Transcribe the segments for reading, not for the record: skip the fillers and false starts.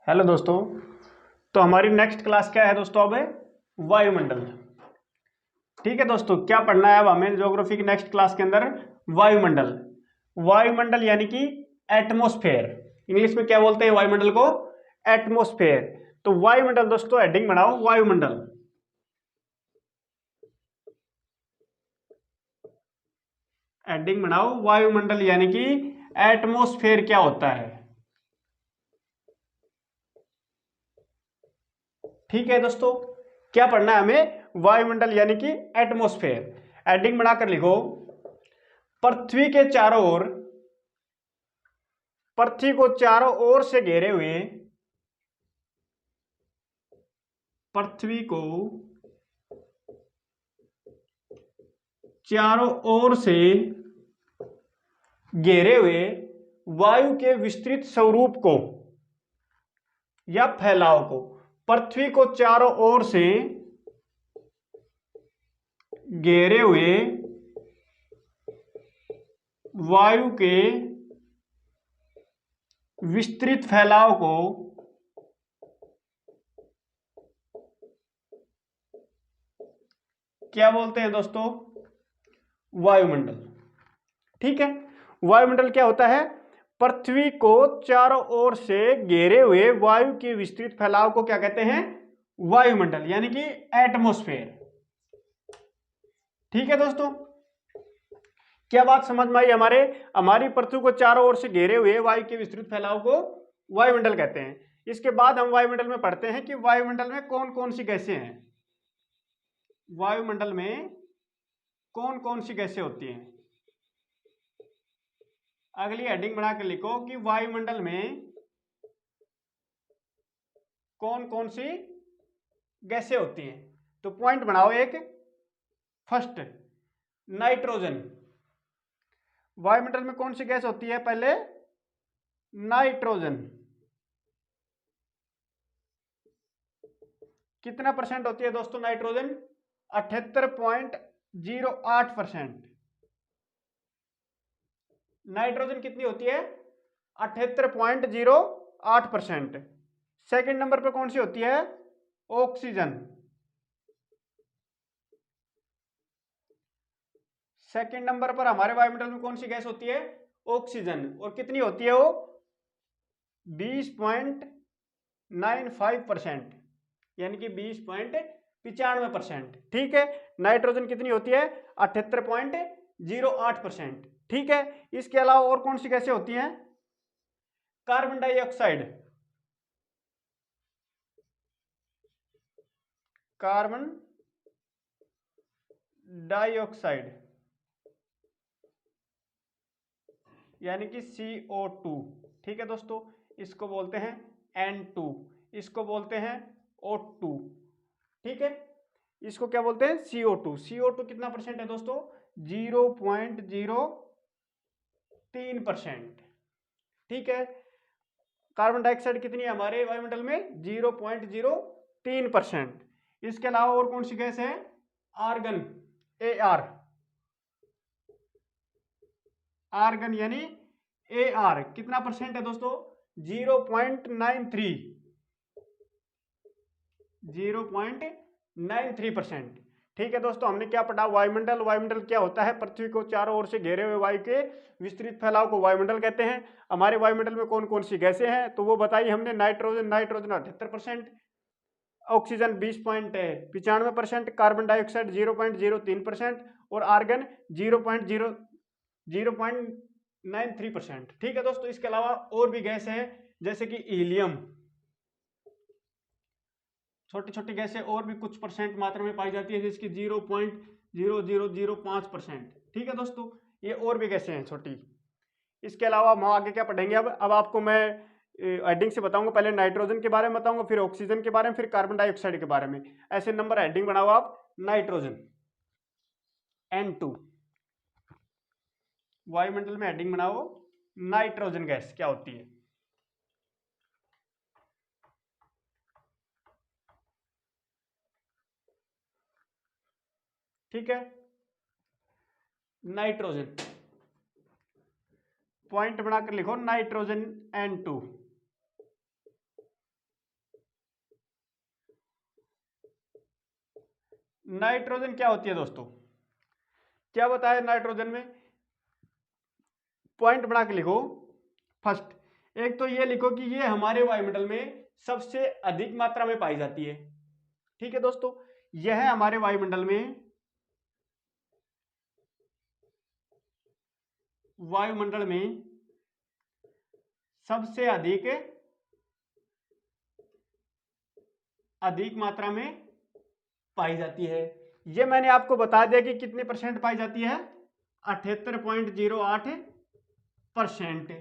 Hello दोस्तों। तो हमारी नेक्स्ट क्लास क्या है दोस्तों? अब है वायुमंडल। ठीक है दोस्तों, क्या पढ़ना है अब हमें ज्योग्राफी की नेक्स्ट क्लास के अंदर? वायुमंडल। वायुमंडल यानी कि एटमॉस्फेयर। इंग्लिश में क्या बोलते हैं वायुमंडल को? एटमॉस्फेयर। तो वायुमंडल दोस्तों, हेडिंग बनाओ वायुमंडल। हेडिंग बनाओ वायुमंडल यानी कि एटमॉस्फेयर क्या होता है। ठीक है दोस्तों, क्या पढ़ना है हमें? वायुमंडल यानी कि एटमॉस्फेयर। हेडिंग बनाकर लिखो, पृथ्वी के चारों ओर, पृथ्वी को चारों ओर से घेरे हुए, पृथ्वी को चारों ओर से घेरे हुए वायु के विस्तृत स्वरूप को या फैलाव को। पृथ्वी को चारों ओर से घेरे हुए वायु के विस्तृत फैलाव को क्या बोलते हैं दोस्तों? वायुमंडल। ठीक है, वायुमंडल क्या होता है? पृथ्वी को चारों ओर से घेरे हुए वायु के विस्तृत फैलाव को क्या कहते हैं? वायुमंडल यानी कि एटमॉस्फेयर। ठीक है दोस्तों, क्या बात समझ में आई हमारे? हमारी पृथ्वी को चारों ओर से घेरे हुए वायु के विस्तृत फैलाव को वायुमंडल कहते हैं। इसके बाद हम वायुमंडल में पढ़ते हैं कि वायुमंडल में कौन कौन सी गैसें हैं। वायुमंडल में कौन कौन सी गैसें होती हैं? अगली हेडिंग बनाकर लिखो कि वायुमंडल में कौन कौन सी गैसें होती हैं। तो पॉइंट बनाओ एक। First, nitrogen. वायुमंडल में कौन सी गैस होती है? पहले नाइट्रोजन। कितना परसेंट होती है दोस्तों नाइट्रोजन? 78.08%। नाइट्रोजन कितनी होती है? 78.08%। सेकेंड नंबर पर कौन सी होती है? ऑक्सीजन। सेकेंड नंबर पर हमारे वायुमंडल में कौन सी गैस होती है? ऑक्सीजन। और कितनी होती है वो? 20.95%, यानी कि 20.95%। ठीक है, नाइट्रोजन कितनी होती है? 78.08%। ठीक है, इसके अलावा और कौन सी गैसें होती हैं? Carbon dioxide. कार्बन डाइऑक्साइड यानी कि CO2। ठीक है दोस्तों, इसको बोलते हैं N2, इसको बोलते हैं O2। ठीक है, इसको क्या बोलते हैं? CO2। CO2 कितना परसेंट है दोस्तों? 0.03%। ठीक है, कार्बन डाइऑक्साइड कितनी है हमारे वायुमंडल में? 0.03%। इसके अलावा और कौन सी गैस है? आर्गन। AR। आर्गन यानी AR कितना परसेंट है दोस्तों? 0.93। 0.93%। ठीक है दोस्तों, हमने क्या पढ़ा? वायुमंडल। वायुमंडल क्या होता है? पृथ्वी को चारों ओर से घेरे हुए वायु के विस्तृत फैलाव को वायुमंडल कहते हैं। हमारे वायुमंडल में कौन कौन सी गैसें हैं तो वो बताई हमने। नाइट्रोजन 78%, ऑक्सीजन 20.95%, कार्बन डाइऑक्साइड 0.03% और आर्गन 0.93%। ठीक है दोस्तों, इसके अलावा और भी गैस है जैसे कि हीलियम। छोटी छोटी गैसें और भी कुछ परसेंट मात्रा में पाई जाती है जिसकी 0.0005%। ठीक है दोस्तों, ये और भी गैसें हैं छोटी। इसके अलावा हम आगे क्या पढ़ेंगे? अब आपको मैं हेडिंग से बताऊंगा। पहले नाइट्रोजन के बारे में बताऊंगा, फिर ऑक्सीजन के बारे में, फिर कार्बन डाइऑक्साइड के बारे में। ऐसे नंबर हेडिंग बनाओ आप। Nitrogen N2। वायुमंडल में हेडिंग बनाओ नाइट्रोजन गैस क्या होती है। ठीक है, नाइट्रोजन पॉइंट बनाकर लिखो नाइट्रोजन N2। नाइट्रोजन क्या होती है दोस्तों, क्या बताया नाइट्रोजन में, पॉइंट बना के लिखो। फर्स्ट, एक तो ये लिखो कि ये हमारे वायुमंडल में सबसे अधिक मात्रा में पाई जाती है। ठीक है दोस्तों, यह है हमारे वायुमंडल में सबसे अधिक मात्रा में पाई जाती है। ये मैंने आपको बता दिया कि कितने परसेंट पाई जाती है, 78.08%।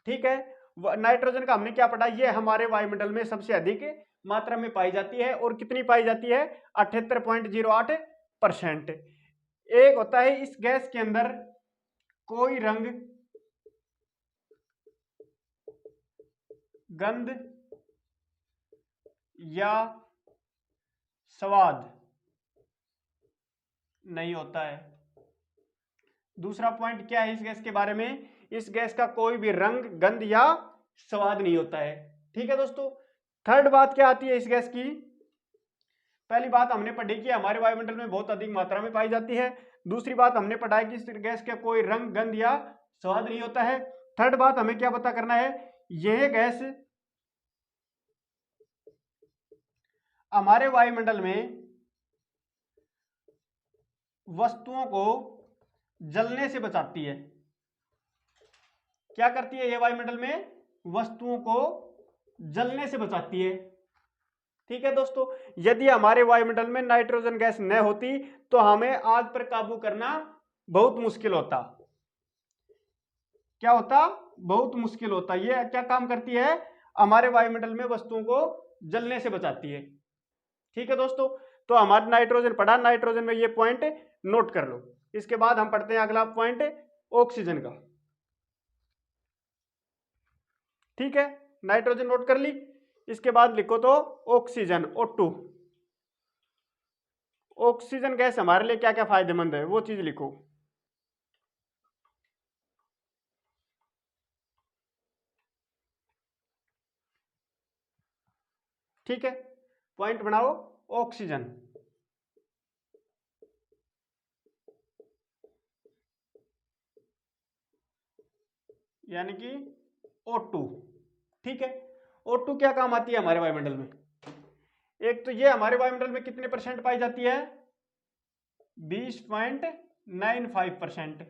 ठीक है, नाइट्रोजन का हमने क्या पढ़ा, ये हमारे वायुमंडल में सबसे अधिक मात्रा में पाई जाती है और कितनी पाई जाती है, 78.08%। एक होता है इस गैस के अंदर कोई रंग, गंध या स्वाद नहीं होता है। दूसरा पॉइंट क्या है इस गैस के बारे में, इस गैस का कोई भी रंग, गंध या स्वाद नहीं होता है। ठीक है दोस्तों, थर्ड बात क्या आती है इस गैस की, पहली बात हमने पढ़ी कि हमारे वायुमंडल में बहुत अधिक मात्रा में पाई जाती है। दूसरी बात हमने पढ़ा है कि इस गैस का कोई रंग, गंध या स्वाद नहीं होता है। थर्ड बात हमें क्या पता करना है, यह गैस हमारे वायुमंडल में वस्तुओं को जलने से बचाती है। क्या करती है ये वायुमंडल में, वस्तुओं को जलने से बचाती है। ठीक है दोस्तों, यदि हमारे वायुमंडल में नाइट्रोजन गैस न होती तो हमें आग पर काबू करना बहुत मुश्किल होता। क्या होता, बहुत मुश्किल होता। ये क्या काम करती है, हमारे वायुमंडल में वस्तुओं को जलने से बचाती है। ठीक है दोस्तों, तो हमारा नाइट्रोजन पढ़ा, नाइट्रोजन में ये पॉइंट नोट कर लो। इसके बाद हम पढ़ते हैं अगला पॉइंट ऑक्सीजन का। ठीक है, नाइट्रोजन नोट कर ली, इसके बाद लिखो तो ऑक्सीजन, O2। ऑक्सीजन गैस हमारे लिए क्या क्या फायदेमंद है वो चीज लिखो। ठीक है, पॉइंट बनाओ ऑक्सीजन, यानी कि O2। ठीक है, O2 क्या काम आती है हमारे वायुमंडल में, एक तो ये हमारे वायुमंडल में कितने परसेंट पाई जाती है, 20.95%,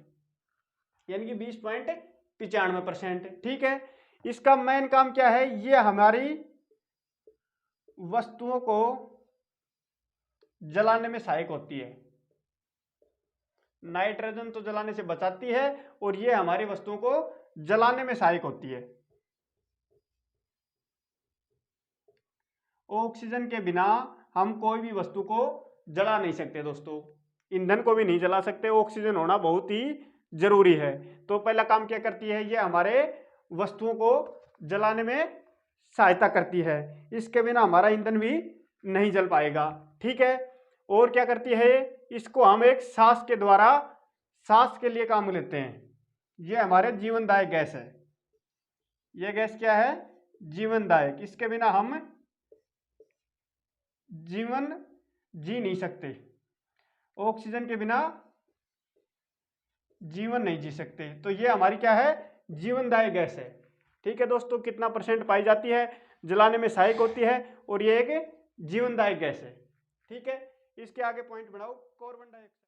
यानी कि 20.95%। ठीक है, इसका मेन काम क्या है, ये हमारी वस्तुओं को जलाने में सहायक होती है। नाइट्रोजन तो जलाने से बचाती है और ये हमारी वस्तुओं को जलाने में सहायक होती है। ऑक्सीजन के बिना हम कोई भी वस्तु को जला नहीं सकते दोस्तों, ईंधन को भी नहीं जला सकते, ऑक्सीजन होना बहुत ही जरूरी है। तो पहला काम क्या करती है, ये हमारे वस्तुओं को जलाने में सहायता करती है, इसके बिना हमारा ईंधन भी नहीं जल पाएगा। ठीक है, और क्या करती है, इसको हम एक सांस के द्वारा, सांस के लिए काम लेते हैं। ये हमारे जीवनदायक गैस है, ये गैस क्या है, जीवनदायक, इसके बिना हम जीवन जी नहीं सकते, ऑक्सीजन के बिना जीवन नहीं जी सकते। तो ये हमारी क्या है, जीवनदायक गैस है। ठीक है दोस्तों, कितना परसेंट पाई जाती है, जलाने में सहायक होती है और ये एक जीवनदायक गैस है। ठीक है, इसके आगे पॉइंट बढ़ाओ कार्बन डाइऑक्साइड।